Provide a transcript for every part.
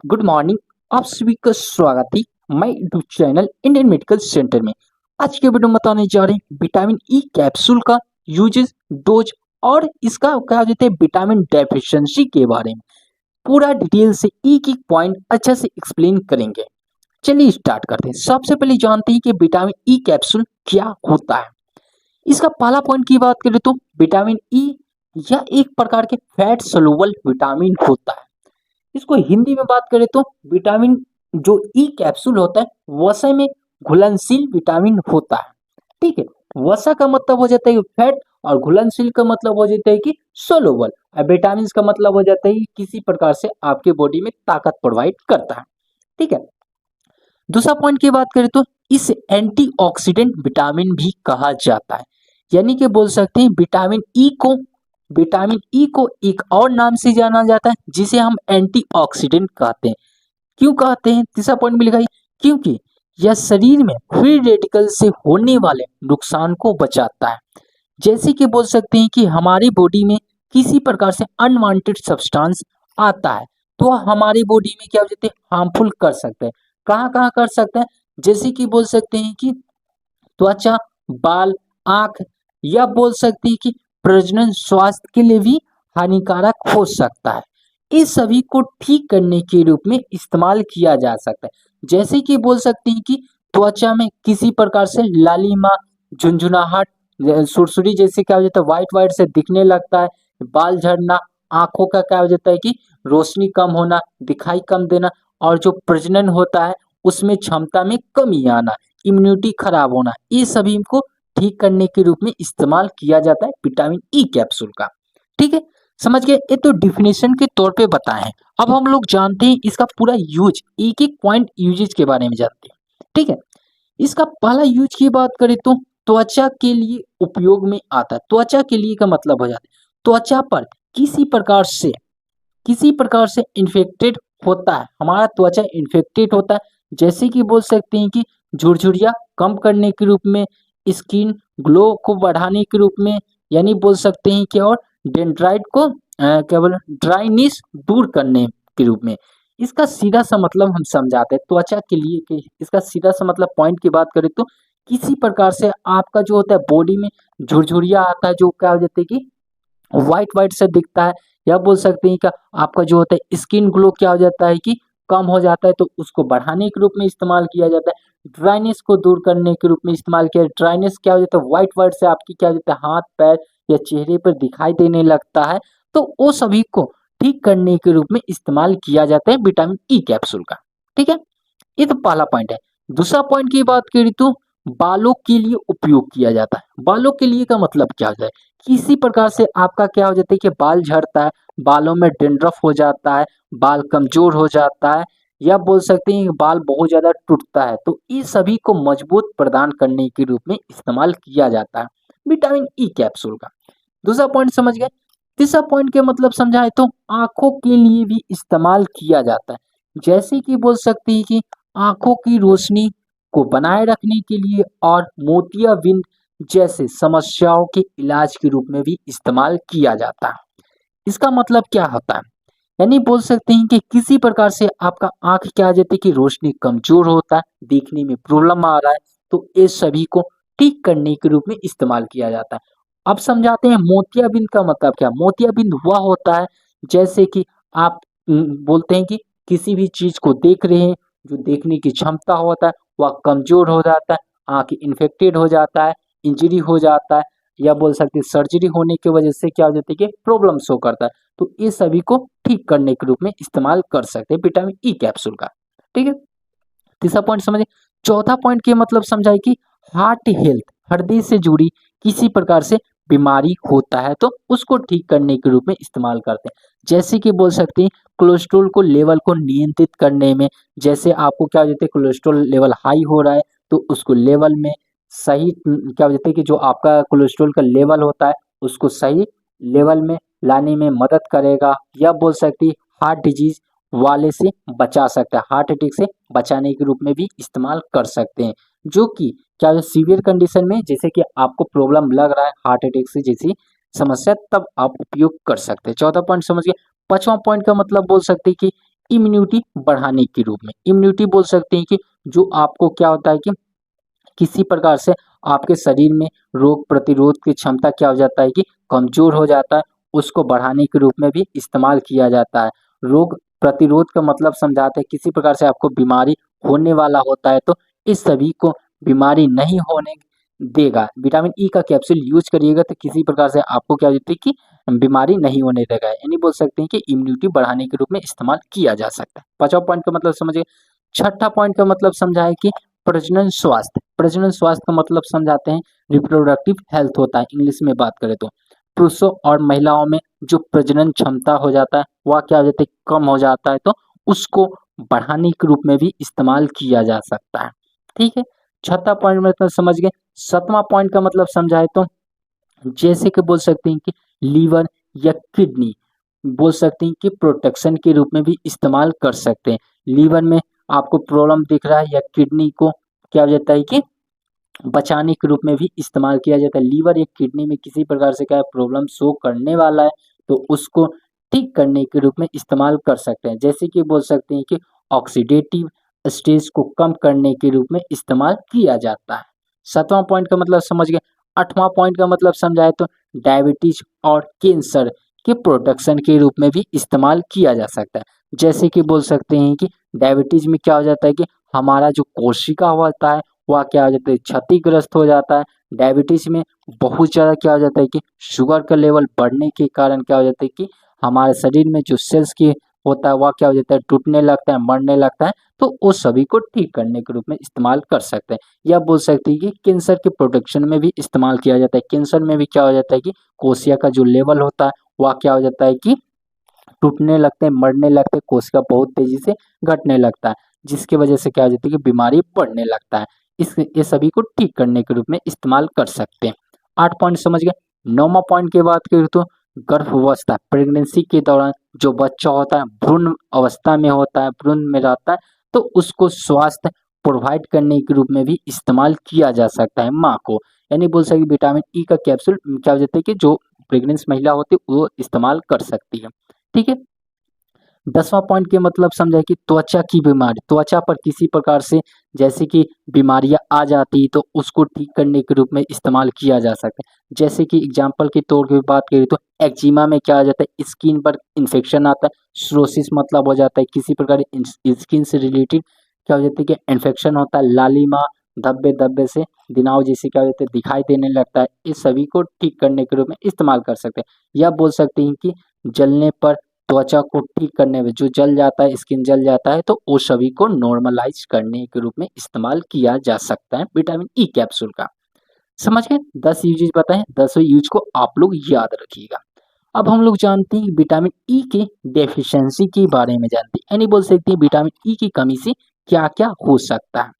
Good morning. आप सभी का स्वागत है मैं YouTube channel Indian medical centre में। आज के वीडियो में बताने जा रहे हैं विटामिन ई कैप्सूल का यूजेस, डोज और इसका क्या कहते हैं विटामिन डेफिशिएंसी के बारे में पूरा डिटेल से एक एक पॉइंट अच्छा से एक्सप्लेन करेंगे। चलिए स्टार्ट करते हैं। सबसे पहले जानते हैं कि विटामिन ई कैप्सूल क्या होता है। इसका पहला पॉइंट की बात करें तो विटामिन ई यह एक प्रकार के फैट सोलुबल विटामिन होता है। इसको हिंदी में बात करें तो विटामिन जो ई कैप्सूल होता है वसा में घुलनशील विटामिन होता है। ठीक है, वसा का मतलब हो जाता है फैट और घुलनशील का मतलब हो जाता है कि सोलोबल और विटामिन का मतलब हो जाता है कि किसी प्रकार से आपके बॉडी में ताकत प्रोवाइड करता है। ठीक है, दूसरा पॉइंट की बात करें तो इस एंटीऑक्सीडेंट विटामिन भी कहा जाता है। यानी कि बोल सकते हैं विटामिन ई को एक और नाम से जाना जाता है जिसे हम एंटीऑक्सीडेंट कहते हैं। क्यों कहते हैं? तीसरा पॉइंट में लिखा है क्योंकि यह शरीर में फ्री रेडिकल से होने वाले नुकसान को बचाता है। जैसे कि बोल सकते हैं कि हमारी बॉडी में किसी प्रकार से अनवांटेड सब्सटेंस आता है तो वह हमारी बॉडी में क्या हो जाते हैं हार्मफुल कर सकते हैं। कहाँ कहाँ कर सकते हैं? जैसे कि बोल सकते हैं कि त्वचा, बाल, आंख या बोल सकते हैं कि प्रजनन स्वास्थ्य के लिए भी हानिकारक हो सकता है। इस सभी को ठीक करने के रूप में इस्तेमाल किया जा सकता है। जैसे कि बोल सकते हैं कि त्वचा में किसी प्रकार से लालिमा, झुंझुनाहट, सुरसुरी जैसे क्या हो जाता है व्हाइट व्हाइट से दिखने लगता है, बाल झड़ना, आंखों का क्या हो जाता है कि रोशनी कम होना, दिखाई कम देना और जो प्रजनन होता है उसमें क्षमता में कमी आना, इम्यूनिटी खराब होना, ये सभी को ठीक करने के रूप में इस्तेमाल किया जाता है विटामिन ई कैप्सूल का। ठीक है, समझ गए? ये तो डिफिनेशन के तौर पे बताए हैं। अब हम लोग जानते हैं इसका पूरा यूज, एक एक पॉइंट यूजेज के बारे में जानते हैं। ठीक है, इसका पहला यूज की बात करें तो त्वचा के लिए उपयोग में आता है। त्वचा के लिए का मतलब हो जाता है त्वचा पर किसी प्रकार से इन्फेक्टेड होता है, हमारा त्वचा इन्फेक्टेड होता है। जैसे कि बोल सकते हैं कि झुरझुरिया कम करने के रूप में, स्किन ग्लो को बढ़ाने के रूप में, यानी बोल सकते हैं कि और डेंड्राइट को केवल ड्राइनेस दूर करने के रूप में। इसका सीधा सा मतलब हम समझाते हैं त्वचा के लिए कि इसका सीधा सा मतलब पॉइंट की बात करें तो किसी प्रकार से आपका जो होता है बॉडी में झुरझुरिया आता है जो क्या हो जाता है कि व्हाइट व्हाइट से दिखता है, या बोल सकते हैं कि आपका जो होता है स्किन ग्लो क्या हो जाता है कि कम हो जाता है, तो उसको बढ़ाने के रूप में इस्तेमाल किया जाता है। ड्राइनेस को दूर करने के रूप में इस्तेमाल किया। ड्राइनेस क्या हो जाता है व्हाइट व्हाइट से आपकी क्या हो जाता है हाथ पैर या चेहरे पर दिखाई देने लगता है, तो वो सभी को ठीक करने के रूप में इस्तेमाल किया जाता है विटामिन ई कैप्सूल का। ठीक है, ये तो पहला पॉइंट है। दूसरा पॉइंट की बात करें तो बालों के लिए उपयोग किया जाता है। बालों के लिए का मतलब क्या होता है? किसी प्रकार से आपका क्या हो जाता है कि बाल झड़ता है, बालों में डैंड्रफ हो जाता है, बाल कमजोर हो जाता है, या बोल सकते हैं कि बाल बहुत ज्यादा टूटता है, तो ये सभी को मजबूत प्रदान करने के रूप में इस्तेमाल किया जाता है विटामिन ई कैप्सूल का। दूसरा पॉइंट समझ गए। तीसरा पॉइंट के मतलब समझाए तो आंखों के लिए भी इस्तेमाल किया जाता है। जैसे कि बोल सकते हैं कि आंखों की रोशनी को बनाए रखने के लिए और मोतियाबिंद जैसे समस्याओं के इलाज के रूप में भी इस्तेमाल किया जाता है। इसका मतलब क्या होता है? यानी बोल सकते हैं कि किसी प्रकार से आपका आंख क्या आ जाती है कि रोशनी कमजोर होता है, देखने में प्रॉब्लम आ रहा है, तो ये सभी को ठीक करने के रूप में इस्तेमाल किया जाता है। अब समझाते हैं मोतियाबिंद का मतलब क्या। मोतियाबिंद वह होता है जैसे कि आप बोलते हैं कि किसी भी चीज को देख रहे हैं, जो देखने की क्षमता होता है वह कमजोर हो जाता है, आंख इन्फेक्टेड हो जाता है, इंजरी हो जाता है, या बोल सकते हैं सर्जरी होने की वजह से क्या हो जाती है कि प्रॉब्लम शो करता है, तो ये सभी को ठीक करने के रूप में इस्तेमाल कर सकते हैं विटामिन ई कैप्सूल का। ठीक है, तीसरा पॉइंट समझे। चौथा पॉइंट के मतलब समझाए कि हार्ट हेल्थ, हृदय से जुड़ी किसी प्रकार से बीमारी होता है तो उसको ठीक करने के रूप में इस्तेमाल करते हैं। जैसे कि बोल सकते हैं कोलेस्ट्रॉल को लेवल को नियंत्रित करने में, जैसे आपको क्या हो जाता है कोलेस्ट्रॉल लेवल हाई हो रहा है तो उसको लेवल में सही क्या हो जाता है कि जो आपका कोलेस्ट्रॉल का लेवल होता है उसको सही लेवल में लाने में मदद करेगा, या बोल सकते हैं हार्ट डिजीज वाले से बचा सकता है, हार्ट अटैक से बचाने के रूप में भी इस्तेमाल कर सकते हैं। जो कि क्या सीवियर कंडीशन में जैसे कि आपको प्रॉब्लम लग रहा है हार्ट अटैक से जैसी समस्या, तब आप उपयोग कर सकते हैं। चौथा पॉइंट समझ गए। पांचवा पॉइंट का मतलब बोल सकते हैं कि इम्यूनिटी बढ़ाने के रूप में। इम्यूनिटी बोल सकते हैं कि जो आपको क्या होता है कि किसी प्रकार से आपके शरीर में रोग प्रतिरोध की क्षमता क्या हो जाता है कि कमजोर हो जाता है, उसको बढ़ाने के रूप में भी इस्तेमाल किया जाता है। रोग प्रतिरोध का मतलब समझाते हैं किसी प्रकार से आपको बीमारी होने वाला होता है तो इस सभी को बीमारी नहीं होने देगा। विटामिन ई का कैप्सूल यूज करिएगा तो किसी प्रकार से आपको क्या हो जाती है कि बीमारी नहीं होने देगा। यानी बोल सकते हैं कि इम्यूनिटी बढ़ाने के रूप में इस्तेमाल किया जा सकता है। पांचवा पॉइंट का मतलब समझिए। छठा पॉइंट का मतलब समझा है कि प्रजनन स्वास्थ्य। प्रजनन स्वास्थ्य का मतलब समझाते हैं रिप्रोडक्टिव हेल्थ होता है इंग्लिश में बात करें तो। पुरुषों और महिलाओं में जो प्रजनन क्षमता हो जाता है वह क्या हो जाता है कम हो जाता है तो उसको बढ़ाने के रूप में भी इस्तेमाल किया जा सकता है। ठीक है, छठा पॉइंट मतलब समझ गए। सातवां पॉइंट का मतलब समझाए तो जैसे कि बोल सकते हैं कि लीवर या किडनी बोल सकते हैं कि प्रोटेक्शन के रूप में भी इस्तेमाल कर सकते हैं। लीवर में आपको प्रॉब्लम दिख रहा है या किडनी को क्या हो जाता है कि बचाने के रूप में भी इस्तेमाल किया जाता है। लीवर या किडनी में किसी प्रकार से क्या प्रॉब्लम शो करने वाला है तो उसको ठीक करने के रूप में इस्तेमाल कर सकते हैं। जैसे कि बोल सकते हैं कि ऑक्सीडेटिव स्टेज को कम करने के रूप में इस्तेमाल किया जाता है। सातवां पॉइंट का मतलब समझ गए। आठवां पॉइंट का मतलब समझाए तो डायबिटीज और कैंसर के प्रोटेक्शन के रूप में भी इस्तेमाल किया जा सकता है। जैसे कि बोल सकते हैं कि डायबिटीज में क्या हो जाता है कि हमारा जो कोशिका होता है वह क्या हो जाता है क्षतिग्रस्त हो जाता है। डायबिटीज में बहुत ज़्यादा क्या हो जाता है कि शुगर का लेवल बढ़ने के कारण क्या हो जाता है कि हमारे शरीर में जो सेल्स की होता है वह क्या हो जाता है टूटने लगता है, मरने लगता है। तो उस सभी को ठीक करने के रूप में इस्तेमाल कर सकते हैं। या बोल सकते हैं कि कैंसर के प्रोटेक्शन में भी इस्तेमाल किया जाता है। कैंसर में भी क्या हो जाता है कि कोशिका का जो लेवल होता है वह क्या हो जाता है कि टूटने लगते हैं, मरने लगते हैं, कोशिका बहुत तेजी से घटने लगता है, जिसकी वजह से क्या हो जाती है कि बीमारी बढ़ने लगता है। इस ये सभी को ठीक करने के रूप में इस्तेमाल कर सकते हैं। 8 पॉइंट समझ गए। 9वां पॉइंट की बात करें तो गर्भावस्था प्रेगनेंसी के दौरान जो बच्चा होता है भ्रूण अवस्था में होता है, भ्रूण में रहता है तो उसको स्वास्थ्य प्रोवाइड करने के रूप में भी इस्तेमाल किया जा सकता है माँ को। यानी बोल सकते विटामिन ई का कैप्सूल क्या हो जाता है कि जो प्रेग्नेंट महिला होती है वो इस्तेमाल कर सकती है। ठीक है, 10वां पॉइंट के मतलब समझा कि त्वचा की बीमारी, त्वचा पर किसी प्रकार से जैसे कि बीमारियां आ जाती तो उसको ठीक करने के रूप में इस्तेमाल किया जा सकता है। जैसे कि एग्जांपल के तौर पे बात करें तो एक्जिमा में क्या आ जाता है स्किन पर इन्फेक्शन आता है। सोरोसिस मतलब हो जाता है किसी प्रकार स्किन से रिलेटेड क्या हो जाता है कि इन्फेक्शन होता है। लालिमा धब्बे धब्बे से दिनाव जैसे क्या हो जाता है दिखाई देने लगता है। इस सभी को ठीक करने के रूप में इस्तेमाल कर सकते हैं। या बोल सकते हैं कि जलने पर त्वचा को ठीक करने में जो जल जाता है स्किन जल जाता है तो वो सभी को नॉर्मलाइज करने के रूप में इस्तेमाल किया जा सकता है विटामिन ई कैप्सूल का। समझ गए, 10 यूजेज बताएं, 10वें यूज को आप लोग याद रखिएगा। अब हम लोग जानते हैं विटामिन ई के डेफिशिएंसी के बारे में जानते हैं। यानी बोल सकते हैं विटामिन ई की कमी से क्या क्या हो सकता है।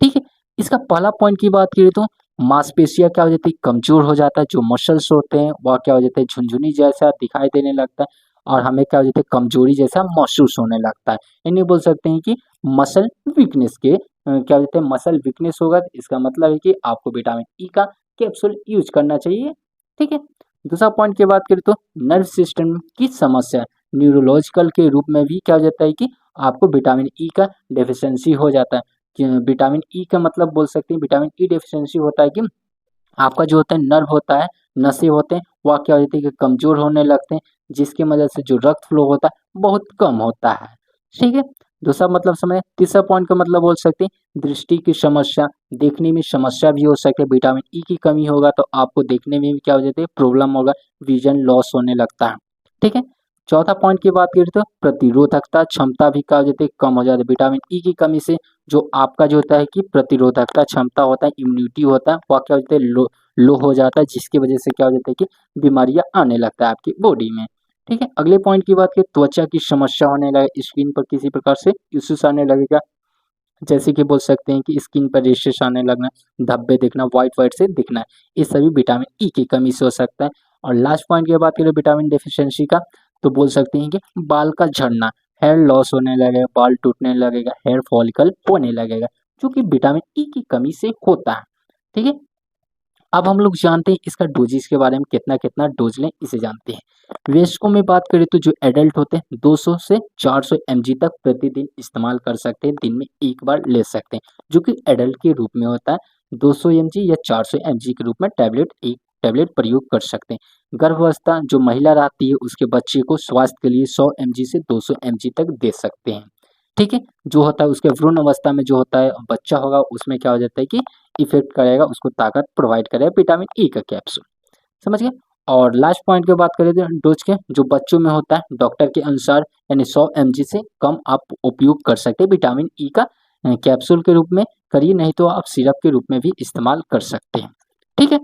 ठीक है, इसका पहला पॉइंट की बात करें तो मांसपेशियां क्या हो जाती है कमजोर हो जाता है। जो मसल्स होते हैं वह क्या हो जाते हैं झुनझुनी जैसा दिखाई देने लगता है और हमें क्या हो जाता है कमजोरी जैसा महसूस होने लगता है। यानी बोल सकते हैं कि मसल वीकनेस के क्या बोलते हैं मसल वीकनेस होगा तो इसका मतलब है कि आपको विटामिन ई का कैप्सूल यूज करना चाहिए। ठीक है, दूसरा पॉइंट की बात करें तो नर्व सिस्टम की समस्या न्यूरोलॉजिकल के रूप में भी क्या हो जाता है कि आपको विटामिन ई का डेफिशिएंसी हो जाता है। विटामिन ई का मतलब बोल सकते हैं विटामिन ई डेफिशिएंसी होता है कि आपका जो होता है नर्व होता है, नसें होते हैं, वह क्या हो जाती है कि कमज़ोर होने लगते हैं, जिसकी वजह से जो रक्त फ्लो होता है, बहुत कम होता है। ठीक है? दूसरा मतलब समझे, तीसरा पॉइंट का मतलब बोल सकते हैं दृष्टि की समस्या, देखने में समस्या भी हो सकती है। विटामिन ई की कमी होगा तो आपको देखने में भी क्या हो जाती है प्रॉब्लम होगा, विज़न लॉस होने लगता है। ठीक है? चौथा पॉइंट की बात करें तो प्रतिरोधकता क्षमता भी क्या हो जाती है कम हो जाती है। विटामिन ई की कमी से जो आपका जो होता है कि प्रतिरोधकता क्षमता होता है, इम्यूनिटी होता है, वह क्या होता है लो लो हो जाता है, जिसकी वजह से क्या हो जाता है कि बीमारियां आने लगता है आपकी बॉडी में। ठीक है, अगले पॉइंट की बात करें त्वचा की समस्या होने लगे, स्किन पर किसी प्रकार से इश्यूज आने लगेगा। जैसे कि बोल सकते हैं कि स्किन पर रैशेस आने लगना, धब्बे दिखना, व्हाइट व्हाइट से दिखना है, ये सभी विटामिन ई की कमी से हो सकता है। और लास्ट पॉइंट की बात करें विटामिन डेफिशिएंसी का तो बोल सकते हैं कि बाल का झड़ना, हेयर लॉस होने लगेगा, बाल टूटने लगेगा, हेयर फॉलिकल होने लगेगा, जो कि विटामिन ई की कमी से होता है। ठीक है, अब हम लोग जानते हैं इसका डोजेज के बारे में, कितना कितना डोज लें इसे जानते हैं। वयस्कों में बात करें तो जो एडल्ट होते हैं 200 से 400 mg तक प्रतिदिन इस्तेमाल कर सकते हैं, दिन में एक बार ले सकते हैं, जो कि एडल्ट के रूप में होता है। 200 mg या 400 mg के रूप में एक टैबलेट प्रयोग कर सकते हैं। गर्भावस्था जो महिला रहती है उसके बच्चे को स्वास्थ्य के लिए 100 mg से 200 mg तक दे सकते हैं। ठीक है, जो होता है उसके भ्रूण अवस्था में जो होता है बच्चा होगा उसमें क्या हो जाता है कि इफेक्ट करेगा, उसको ताकत प्रोवाइड करेगा विटामिन ई का कैप्सूल। समझ गए। और लास्ट पॉइंट की बात करें तो डोज के जो बच्चों में होता है डॉक्टर के अनुसार यानी 100 mg से कम आप उपयोग कर सकते हैं विटामिन ई का कैप्सूल के रूप में करिए, नहीं तो आप सिरप के रूप में भी इस्तेमाल कर सकते हैं। ठीक है,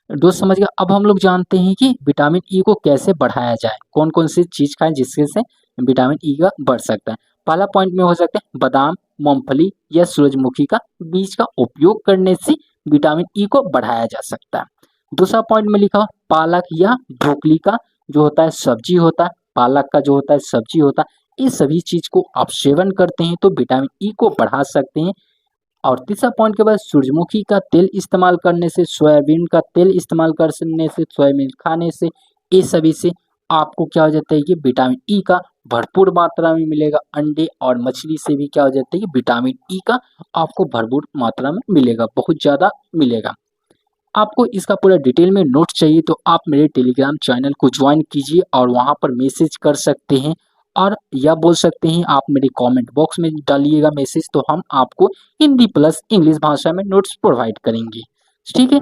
डोज समझ गया। अब हम लोग जानते हैं कि विटामिन ई को कैसे बढ़ाया जाए, कौन कौन सी चीज खाएं जिससे से विटामिन ई का बढ़ सकता है। पहला पॉइंट में हो सकता है बादाम, मूंगफली या सूरजमुखी का बीज का उपयोग करने से विटामिन ई को बढ़ाया जा सकता है। दूसरा पॉइंट में लिखा पालक या ब्रोकली का जो होता है सब्जी होता है, पालक का जो होता है सब्जी होता है, इस सभी चीज को आप सेवन करते हैं तो विटामिन ई को बढ़ा सकते हैं। और तीसरा पॉइंट के बाद सूरजमुखी का तेल इस्तेमाल करने से, सोयाबीन का तेल इस्तेमाल करने से, सोयाबीन खाने से, ये सभी से आपको क्या हो जाता है कि विटामिन ई का भरपूर मात्रा में मिलेगा। अंडे और मछली से भी क्या हो जाता है कि विटामिन ई का आपको भरपूर मात्रा में मिलेगा, बहुत ज़्यादा मिलेगा। आपको इसका पूरा डिटेल में नोट चाहिए तो आप मेरे टेलीग्राम चैनल को ज्वाइन कीजिए और वहाँ पर मैसेज कर सकते हैं, और या बोल सकते हैं आप मेरे कमेंट बॉक्स में डालिएगा मैसेज, तो हम आपको हिंदी प्लस इंग्लिश भाषा में नोट्स प्रोवाइड करेंगे। ठीक है,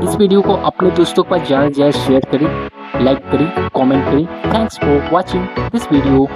इस वीडियो को अपने दोस्तों के पास ज़्यादा से ज़्यादा शेयर करें, लाइक करें, कमेंट करें। Thanks for watching this video.